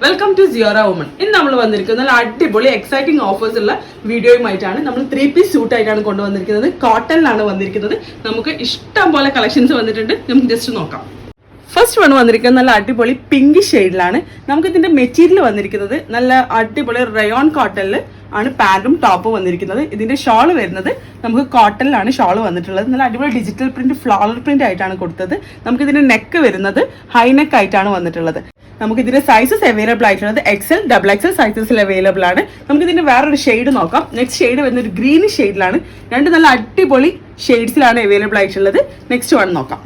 Welcome to Sierra woman. ഇന്ന് നമ്മൾ വന്നിരിക്കുന്നത് നല്ല അടിപൊളി എക്സൈറ്റിംഗ് ഓഫേഴ്സ് ഉള്ള വീഡിയോയുമായിട്ടാണ്. നമ്മൾ 3-piece സ്യൂട്ട് ആയിട്ടാണ് കൊണ്ടുവന്നിരിക്കുന്നത്. കോട്ടണിലാണ് വന്നിരിക്കുന്നത്. നമുക്ക് ഇഷ്ടം പോലെ കളക്ഷൻസ് വന്നിട്ടുണ്ട്. നമുക്ക് ജസ്റ്റ് നോക്കാം. ഫസ്റ്റ് വൺ വന്നിരിക്കുന്നത് നല്ല അടിപൊളി പിങ്ക് ഷെയ്ഡിലാണ്. നമുക്ക് ഇതിന്റെ മെറ്റീരിയൽ വന്നിരിക്കുന്നത് നല്ല അടിപൊളി റയോൺ കോട്ടണിൽ ആണ് പാന്റും ടോപ്പും വന്നിരിക്കുന്നത്. ഇതിന്റെ ഷോൾ വരുന്നത് നമുക്ക് കോട്ടണിലാണ് ഷോൾ വന്നിട്ടുള്ളത്. നല്ല അടിപൊളി ഡിജിറ്റൽ പ്രിന്റ് ഫ്ലോറൽ പ്രിന്റ് ആയിട്ടാണ് കൊടുത്തത്. നമുക്ക് ഇതിന്റെ നെക്ക് വരുന്നത് ഹൈ നെക്ക് ആയിട്ടാണ് വന്നിട്ടുള്ളത്. നമുക്ക് ഇതിന്റെ സൈസസ് അവൈലബിൾ ആയിട്ടുള്ളത് XL, XXL സൈസസിൽ അവൈലബിൾ ആണ്. നമുക്ക് ഇതിന്റെ വേറൊരു ഷെയ്ഡ് നോക്കാം. നെക്സ്റ്റ് ഷെയ്ഡ് വരുന്ന ഒരു ഗ്രീൻ ഷെയ്ഡിലാണ്. രണ്ട് നല്ല അടിപൊളി ഷെയ്ഡ്സിലാണ് അവൈലബിൾ ആയിട്ടുള്ളത്. നെക്സ്റ്റ് വൺ നോക്കാം.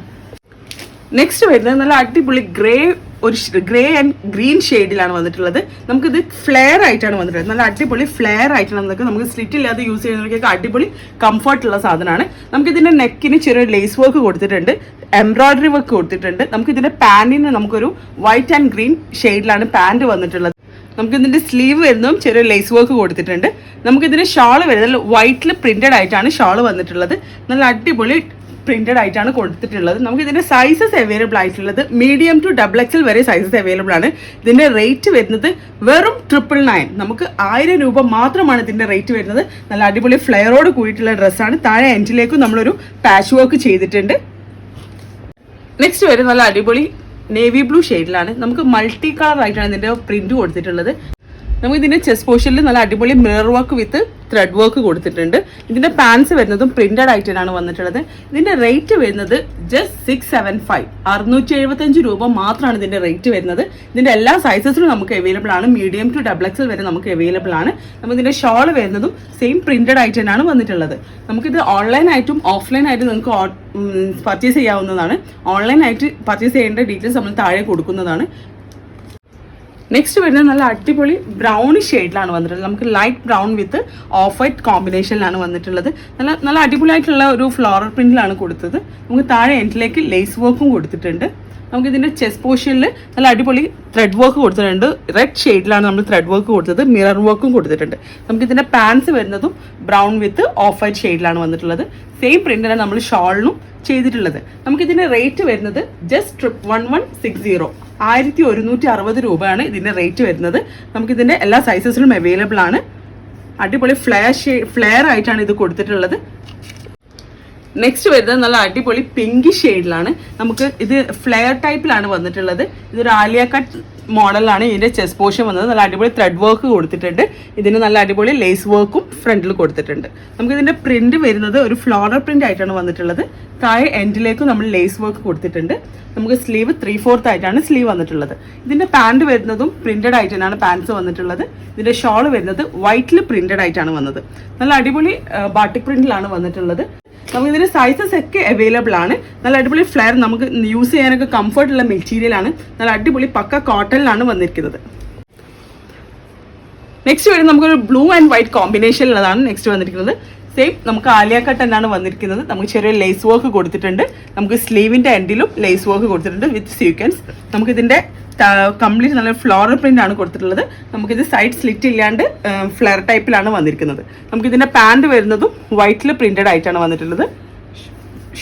നെക്സ്റ്റ് വരുന്നത് നല്ല അടിപൊളി ഗ്രേ ആൻഡ് ഗ്രീൻ ഷെയ്ഡിലാണ് വന്നിട്ടുള്ളത്. നമുക്കിത് ഫ്ലെയർ ആയിട്ടാണ് വന്നിട്ടുള്ളത്. നല്ല അടിപൊളി ഫ്ലെയർ ആയിട്ടാണ് നമുക്ക് സ്ലിറ്റ് ഇല്ലാതെ യൂസ് ചെയ്യുന്നവർക്കൊക്കെ അടിപൊളി കംഫർട്ട് ഉള്ള സാധനമാണ്. നമുക്കിതിന്റെ നെക്കിന് ചെറിയ ലേസ് വർക്ക് കൊടുത്തിട്ടുണ്ട്, എംബ്രോയിഡറി വർക്ക് കൊടുത്തിട്ടുണ്ട്. നമുക്കിതിന്റെ പാന്റിന് നമുക്കൊരു വൈറ്റ് ആൻഡ് ഗ്രീൻ ഷെയ്ഡിലാണ് പാന്റ് വന്നിട്ടുള്ളത്. നമുക്കിതിന്റെ സ്ലീവ് വരുന്നതും ചെറിയ ലേസ് വർക്ക് കൊടുത്തിട്ടുണ്ട്. നമുക്കിതിന്റെ ഷാൾ വരുന്നത് വൈറ്റിൽ പ്രിന്റഡ് ആയിട്ടാണ് ഷാൾ വന്നിട്ടുള്ളത്. നല്ല അടിപൊളി പ്രിന്റഡ് ആയിട്ടാണ് കൊടുത്തിട്ടുള്ളത്. നമുക്ക് ഇതിന്റെ സൈസസ് അവൈലബിൾ ആയിട്ടുള്ളത് മീഡിയം ടു XXL വരെ സൈസസ് അവൈലബിൾ ആണ്. ഇതിന്റെ റേറ്റ് വരുന്നത് വെറും 999. നമുക്ക് 1000 രൂപ മാത്രമാണ് ഇതിന്റെ റേറ്റ് വരുന്നത്. നല്ല അടിപൊളി ഫ്ലെയറോട് കൂടിയിട്ടുള്ള ഡ്രസ്സാണ്. താഴെ എൻഡിലേക്കും നമ്മളൊരു പാച്ച് വർക്ക് ചെയ്തിട്ടുണ്ട്. നെക്സ്റ്റ് വരെ നല്ല അടിപൊളി നേവി ബ്ലൂ ഷെയ്ഡിലാണ്. നമുക്ക് മൾട്ടി കളർ ആയിട്ടാണ് ഇതിന്റെ പ്രിന്റ് കൊടുത്തിട്ടുള്ളത്. നമുക്ക് ഇതിന്റെ ചെസ്റ്റ് പോർഷനിൽ നല്ല അടിപൊളി mirror work with thread work കൊടുത്തിട്ടുണ്ട്. ഇതിന്റെ പാൻസ് വരുന്നതും പ്രിന്റഡ് ആയിട്ടാണ് വന്നിട്ടുള്ളത്. ഇതിന്റെ റേറ്റ് വരുന്നത് ജസ്റ്റ് 675, 675 രൂപ മാത്രമാണ് ഇതിന്റെ റേറ്റ് വരുന്നത്. ഇതിന്റെ എല്ലാ സൈസസിലും നമുക്ക് അവൈലബിൾ ആണ്. മീഡിയം ടു XXL വരെ നമുക്ക് അവൈലബിൾ ആണ്. നമുക്ക് ഇതിന്റെ ഷോൾ വരുന്നതും സെയിം പ്രിന്റഡ് ആയിട്ട് തന്നെയാണ് വന്നിട്ടുള്ളത്. നമുക്കിത് ഓൺലൈനായിട്ടും ഓഫ്ലൈനായിട്ടും നിങ്ങൾക്ക് പർച്ചേസ് ചെയ്യാവുന്നതാണ്. ഓൺലൈനായിട്ട് പർച്ചേസ് ചെയ്യേണ്ട ഡീറ്റെയിൽസ് നമ്മൾ താഴെ കൊടുക്കുന്നതാണ്. നെക്സ്റ്റ് വരുന്നത് നല്ല അടിപൊളി ബ്രൗൺ ഷെയ്ഡിലാണ് വന്നിട്ടുള്ളത്. നമുക്ക് light brown with off white കോമ്പിനേഷനിലാണ് വന്നിട്ടുള്ളത്. നല്ല അടിപൊളിയായിട്ടുള്ള ഒരു ഫ്ലോറൽ പ്രിന്റിലാണ് കൊടുത്തത്. നമുക്ക് താഴെ എൻഡിലേക്ക് ലേസ് വർക്കും കൊടുത്തിട്ടുണ്ട്. നമുക്ക് ഇതിന്റെ ചെസ്റ്റ് പോർഷനിൽ നല്ല അടിപൊളി ത്രെഡ് വർക്ക് കൊടുത്തിട്ടുണ്ട്. റെഡ് ഷെയ്ഡിലാണ് നമ്മൾ ത്രെഡ് വർക്ക് കൊടുത്തത്. മിറർ വർക്കും കൊടുത്തിട്ടുണ്ട്. നമുക്ക് ഇതിന്റെ പാൻസ് വരുന്നതും ബ്രൗൺ വിത്ത് ഓഫ് വൈറ്റ് ഷെയ്ഡിലാണ് വന്നിട്ടുള്ളത്. സെയിം പ്രിന്റാണ് നമ്മൾ ഷോളിനും ചെയ്തിട്ടുള്ളത്. നമുക്ക് ഇതിന്റെ റേറ്റ് വരുന്നത് ജസ്റ്റ് 1160, 1160 രൂപയാണ് ഇതിന്റെ റേറ്റ് വരുന്നത്. നമുക്ക് ഇതിന്റെ എല്ലാ സൈസസിലും അവൈലബിൾ ആണ്. അടിപൊളി ഫ്ലെയർ ആയിട്ടാണ് ഇത് കൊടുത്തിട്ടുള്ളത്. നെക്സ്റ്റ് വരുന്നത് നല്ല അടിപൊളി പിങ്ക് ഷെയ്ഡിലാണ്. നമുക്ക് ഇത് ഫ്ലെയർ ടൈപ്പിലാണ് വന്നിട്ടുള്ളത്. ഇതൊരു ആലിയ കട്ട് മോഡലാണ് ഇതിന്റെ ചെസ്റ്റ് പോർഷൻ വന്നത്. നല്ല അടിപൊളി ത്രെഡ് വർക്ക് കൊടുത്തിട്ടുണ്ട്. ഇതിന് നല്ല അടിപൊളി ലേസ് വർക്കും ഫ്രണ്ടിൽ കൊടുത്തിട്ടുണ്ട്. നമുക്ക് ഇതിന്റെ പ്രിന്റ് വരുന്നത് ഒരു ഫ്ലോറൽ പ്രിന്റ് ആയിട്ടാണ് വന്നിട്ടുള്ളത്. താഴെ എൻഡിലേക്കും നമ്മൾ ലേസ് വർക്ക് കൊടുത്തിട്ടുണ്ട്. നമുക്ക് സ്ലീവ് 3/4 ആയിട്ടാണ് സ്ലീവ് വന്നിട്ടുള്ളത്. ഇതിന്റെ പാന്റ് വരുന്നതും പ്രിന്റഡ് ആയിട്ടാണ് പാൻസ് വന്നിട്ടുള്ളത്. ഇതിന്റെ ഷോൾ വരുന്നത് വൈറ്റിൽ പ്രിന്റഡ് ആയിട്ടാണ് വന്നത്. നല്ല അടിപൊളി ബാട്ടിക് പ്രിന്റിലാണ് വന്നിട്ടുള്ളത്. നമുക്ക് ഇതിന്റെ സൈസസ് ഒക്കെ അവൈലബിൾ ആണ്. നല്ല അടിപൊളി ഫ്ലെയർ, നമുക്ക് യൂസ് ചെയ്യാനൊക്കെ കംഫർട്ട് ഉള്ള മെറ്റീരിയൽ ആണ്. നല്ല അടിപൊളി പക്ക കോട്ടണിലാണ് വന്നിരിക്കുന്നത്. നെക്സ്റ്റ് വരുന്നത് നമുക്കൊരു ബ്ലൂ ആൻഡ് വൈറ്റ് കോമ്പിനേഷനിലുള്ളതാണ് നെക്സ്റ്റ് വന്നിരിക്കുന്നത്. സെയിം നമുക്ക് ആലിയ കട്ട് തന്നെയാണ് വന്നിരിക്കുന്നത്. നമുക്ക് ചെറിയ ലേസ് വർക്ക് കൊടുത്തിട്ടുണ്ട്. നമുക്ക് സ്ലീവിന്റെ എൻഡിലും ലേസ് വർക്ക് കൊടുത്തിട്ടുണ്ട് വിത്ത് സീക്വൻസ്. നമുക്ക് ഇതിന്റെ കംപ്ലീറ്റ് നല്ല ഫ്ലോറൽ പ്രിന്റ് ആണ് കൊടുത്തിട്ടുള്ളത്. നമുക്കിത് സൈഡ് സ്ലിറ്റ് ഇല്ലാണ്ട് ഫ്ലെയർ ടൈപ്പിലാണ് വന്നിരിക്കുന്നത്. നമുക്കിതിന്റെ പാന്റ് വരുന്നതും വൈറ്റിൽ പ്രിന്റഡ് ആയിട്ടാണ് വന്നിട്ടുള്ളത്.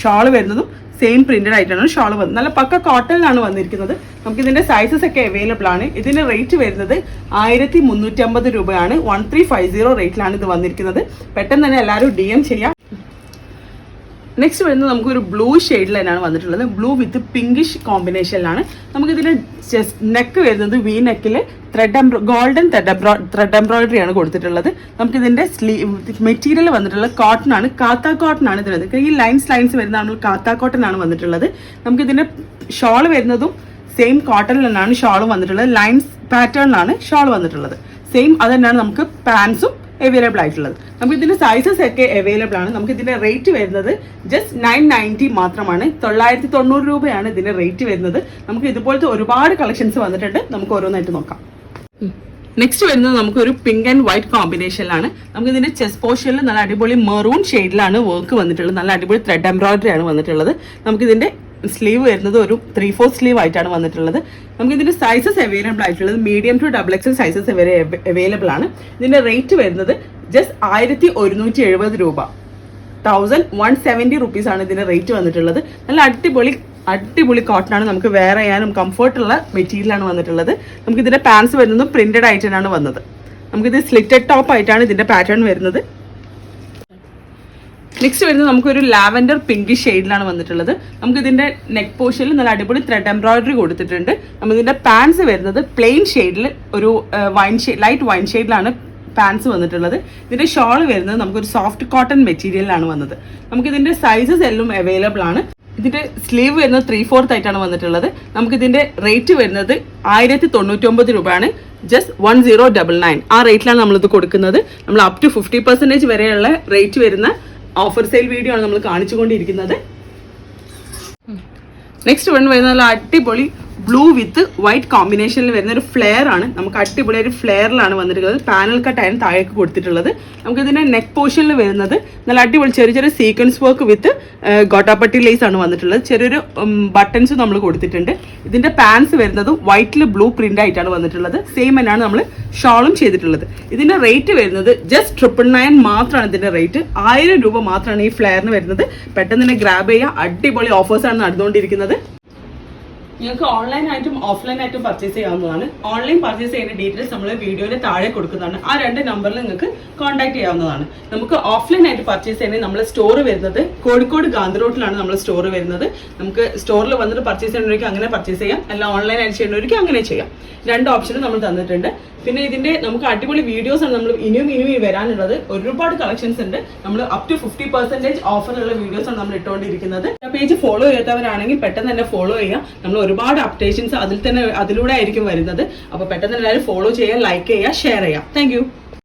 ഷാള് വരുന്നതും സെയിം പ്രിന്റഡ് ആയിട്ടാണ് ഷാള് വന്നത്. നല്ല പക്ക കോട്ടണിലാണ് വന്നിരിക്കുന്നത്. നമുക്ക് ഇതിന്റെ സൈസസ് ഒക്കെ അവൈലബിൾ ആണ്. ഇതിന്റെ റേറ്റ് വരുന്നത് 1350 രൂപയാണ്. 1350 റേറ്റിലാണ് ഇത് വന്നിരിക്കുന്നത്. പെട്ടെന്ന് തന്നെ എല്ലാവരും DM ചെയ്യാം. നെക്സ്റ്റ് വരുന്നത് നമുക്കൊരു ബ്ലൂ ഷെയ്ഡിൽ തന്നെയാണ് വന്നിട്ടുള്ളത്. ബ്ലൂ വിത്ത് പിങ്കിഷ് കോമ്പിനേഷനിലാണ്. നമുക്കിതിന്റെ നെക്ക് വരുന്നത് വി നെക്കിൽ ഗോൾഡൻ ത്രെഡ് എംബ്രോയിഡറി ആണ് കൊടുത്തിട്ടുള്ളത്. നമുക്കിതിന്റെ മെറ്റീരിയൽ വന്നിട്ടുള്ളത് കോട്ടൺ ആണ്. കാത്ത കോട്ടൺ ആണ് ഇതിനകത്ത്. ഈ ലൈൻസ് വരുന്ന നമ്മൾ കാത്ത കോട്ടൺ ആണ് വന്നിട്ടുള്ളത്. നമുക്കിതിന്റെ ഷോൾ വരുന്നതും സെയിം കോട്ടണിൽ തന്നെയാണ് ഷോളും വന്നിട്ടുള്ളത്. ലൈൻസ് പാറ്റേണിലാണ് ഷോൾ വന്നിട്ടുള്ളത്. സെയിം അത് തന്നെയാണ് നമുക്ക് പാൻസും അവൈലബിൾ ആയിട്ടുള്ളത്. നമുക്ക് ഇതിന്റെ സൈസസ് ഒക്കെ അവൈലബിൾ ആണ്. നമുക്ക് ഇതിന്റെ റേറ്റ് വരുന്നത് ജസ്റ്റ് 990 മാത്രമാണ്. 990 രൂപയാണ് ഇതിന്റെ റേറ്റ് വരുന്നത്. നമുക്ക് ഇതുപോലത്തെ ഒരുപാട് കളക്ഷൻസ് വന്നിട്ടുണ്ട്. നമുക്ക് ഓരോന്നായിട്ട് നോക്കാം. നെക്സ്റ്റ് വരുന്നത് നമുക്കൊരു പിങ്ക് ആൻഡ് വൈറ്റ് കോമ്പിനേഷനിലാണ്. നമുക്ക് ഇതിന്റെ ചെസ്റ്റ് പോർഷനിൽ നല്ല അടിപൊളി മെറൂൺ ഷെയ്ഡിലാണ് വർക്ക് വന്നിട്ടുള്ളത്. നല്ല അടിപൊളി ത്രെഡ് എംബ്രോയിഡറി ആണ് വന്നിട്ടുള്ളത്. നമുക്കിതിന്റെ സ്ലീവ് വരുന്നത് ഒരു 3/4 സ്ലീവ് ആയിട്ടാണ് വന്നിട്ടുള്ളത്. നമുക്ക് ഇതിന്റെ സൈസസ് അവൈലബിൾ ആയിട്ടുള്ളത് മീഡിയം ടു XXL സൈസസ് വരെ അവൈലബിൾ ആണ്. ഇതിന്റെ റേറ്റ് വരുന്നത് ജസ്റ്റ് 1170 രൂപ, 1170 റുപ്പീസ് ആണ് ഇതിന്റെ റേറ്റ് വന്നിട്ടുള്ളത്. നല്ല അടിപൊളി അടിപൊളി കോട്ടൺ ആണ്. നമുക്ക് വെയർ ചെയ്യാനും കംഫർട്ടുള്ള മെറ്റീരിയലാണ് വന്നിട്ടുള്ളത്. നമുക്ക് ഇതിന്റെ പാൻസ് വരുന്നത് പ്രിന്റഡ് ആയിട്ടാണ് വന്നത്. നമുക്കിത് സ്ലിറ്റഡ് ടോപ്പ് ആയിട്ടാണ് ഇതിന്റെ പാറ്റേൺ വരുന്നത്. നെക്സ്റ്റ് വരുന്നത് നമുക്കൊരു ലാവൻഡർ പിങ്കിഷ് ഷെയ്ഡിലാണ് വന്നിട്ടുള്ളത്. നമുക്ക് ഇതിന്റെ നെക്ക് പോർഷനിൽ നല്ല അടിപൊളി ത്രെഡ് എംബ്രോയിഡറി കൊടുത്തിട്ടുണ്ട്. നമുക്കിതിന്റെ പാൻസ് വരുന്നത് പ്ലെയിൻ ഷെയ്ഡിൽ ഒരു ലൈറ്റ് വൈൻ ഷെയ്ഡിലാണ് പാൻസ് വന്നിട്ടുള്ളത്. ഇതിന്റെ ഷോൾ വരുന്നത് നമുക്കൊരു സോഫ്റ്റ് കോട്ടൺ മെറ്റീരിയലാണ് വന്നത്. നമുക്കിതിന്റെ സൈസസ് എല്ലാം അവൈലബിൾ ആണ്. ഇതിന്റെ സ്ലീവ് വരുന്നത് 3/4 ആയിട്ടാണ് വന്നിട്ടുള്ളത്. നമുക്കിതിന്റെ റേറ്റ് വരുന്നത് 1099 രൂപയാണ്. ജസ്റ്റ് 1099 ആ റേറ്റിലാണ് നമ്മളിത് കൊടുക്കുന്നത്. നമ്മൾ അപ് ടു 50% വരെയുള്ള റേറ്റ് വരുന്ന ഓഫർ സെയിൽ വീഡിയോ ആണ് നമ്മൾ കാണിച്ചുകൊണ്ടിരിക്കുന്നത്. നെക്സ്റ്റ് വരുന്നത് നല്ല അടിപൊളി ബ്ലൂ വിത്ത് വൈറ്റ് കോമ്പിനേഷനിൽ വരുന്ന ഒരു ഫ്ലെയർ ആണ്. നമുക്ക് അടിപൊളി ഒരു ഫ്ലെയറിലാണ് വന്നിട്ടുള്ളത്. പാനൽ കട്ടായാണ് താഴേക്ക് കൊടുത്തിട്ടുള്ളത്. നമുക്ക് ഇതിന്റെ നെക്ക് പോർഷനിൽ വരുന്നത് നല്ല അടിപൊളി ചെറിയ ചെറിയ sequence work with gota patti lace ആണ് വന്നിട്ടുള്ളത്. ചെറിയൊരു ബട്ടൺസ് നമ്മൾ കൊടുത്തിട്ടുണ്ട്. ഇതിന്റെ പാൻസ് വരുന്നത് വൈറ്റിൽ ബ്ലൂ പ്രിന്റ് ആയിട്ടാണ് വന്നിട്ടുള്ളത്. സെയിം തന്നെയാണ് നമ്മൾ ഷോളും ചെയ്തിട്ടുള്ളത്. ഇതിന്റെ റേറ്റ് വരുന്നത് ജസ്റ്റ് 999 മാത്രമാണ്. ഇതിന്റെ റേറ്റ് 1000 രൂപ മാത്രമാണ് ഈ ഫ്ലെയറിന് വരുന്നത്. പെട്ടെന്ന് തന്നെ ഗ്രാബ് ചെയ്യുക. അടിപൊളി ഓഫേഴ്സാണ് നടന്നുകൊണ്ടിരിക്കുന്നത്. നിങ്ങൾക്ക് ഓൺലൈനായിട്ടും ഓഫ്ലൈനായിട്ടും പർച്ചേസ് ചെയ്യാവുന്നതാണ്. ഓൺലൈൻ പർച്ചേസ് ചെയ്യുന്ന ഡീറ്റെയിൽസ് നമ്മൾ വീഡിയോയിൽ താഴെ കൊടുക്കുന്നതാണ്. ആ 2 നമ്പറിൽ നിങ്ങൾക്ക് കോൺടാക്ട് ചെയ്യാവുന്നതാണ്. നമുക്ക് ഓഫ്ലൈനായിട്ട് പർച്ചേസ് ചെയ്യണമെങ്കിൽ നമ്മൾ സ്റ്റോർ വരുന്നത് കോഴിക്കോട് ഗാന്ധി റോഡിലാണ് നമ്മൾ സ്റ്റോർ വരുന്നത്. നമുക്ക് സ്റ്റോറിൽ വന്നിട്ട് പർച്ചേസ് ചെയ്യുന്നവർക്ക് അങ്ങനെ പർച്ചേസ് ചെയ്യാം, അല്ല ഓൺലൈനായിട്ട് ചെയ്യുന്നവർക്ക് അങ്ങനെ ചെയ്യാം. 2 ഓപ്ഷനും നമ്മൾ തന്നിട്ടുണ്ട്. പിന്നെ ഇതിന്റെ നമുക്ക് അടിപൊളി വീഡിയോസ് ആണ് നമ്മൾ ഇനിയും വരാനുള്ളത്. ഒരുപാട് കളക്ഷൻസ് ഉണ്ട്. നമ്മൾ അപ് ടു 50% ഓഫറിലുള്ള വീഡിയോസ് ആണ് നമ്മൾ ഇട്ടുകൊണ്ടിരിക്കുന്നത്. പേജ് ഫോളോ ചെയ്യാത്തവരാണെങ്കിൽ പെട്ടെന്ന് തന്നെ ഫോളോ ചെയ്യുക. നമ്മൾ ഒരുപാട് അപ്ഡേഷൻസ് അതിലൂടെ ആയിരിക്കും വരുന്നത്. അപ്പോൾ പെട്ടെന്ന് എല്ലാവരും ഫോളോ ചെയ്യുക, ലൈക്ക് ചെയ്യുക, ഷെയർ ചെയ്യുക. താങ്ക്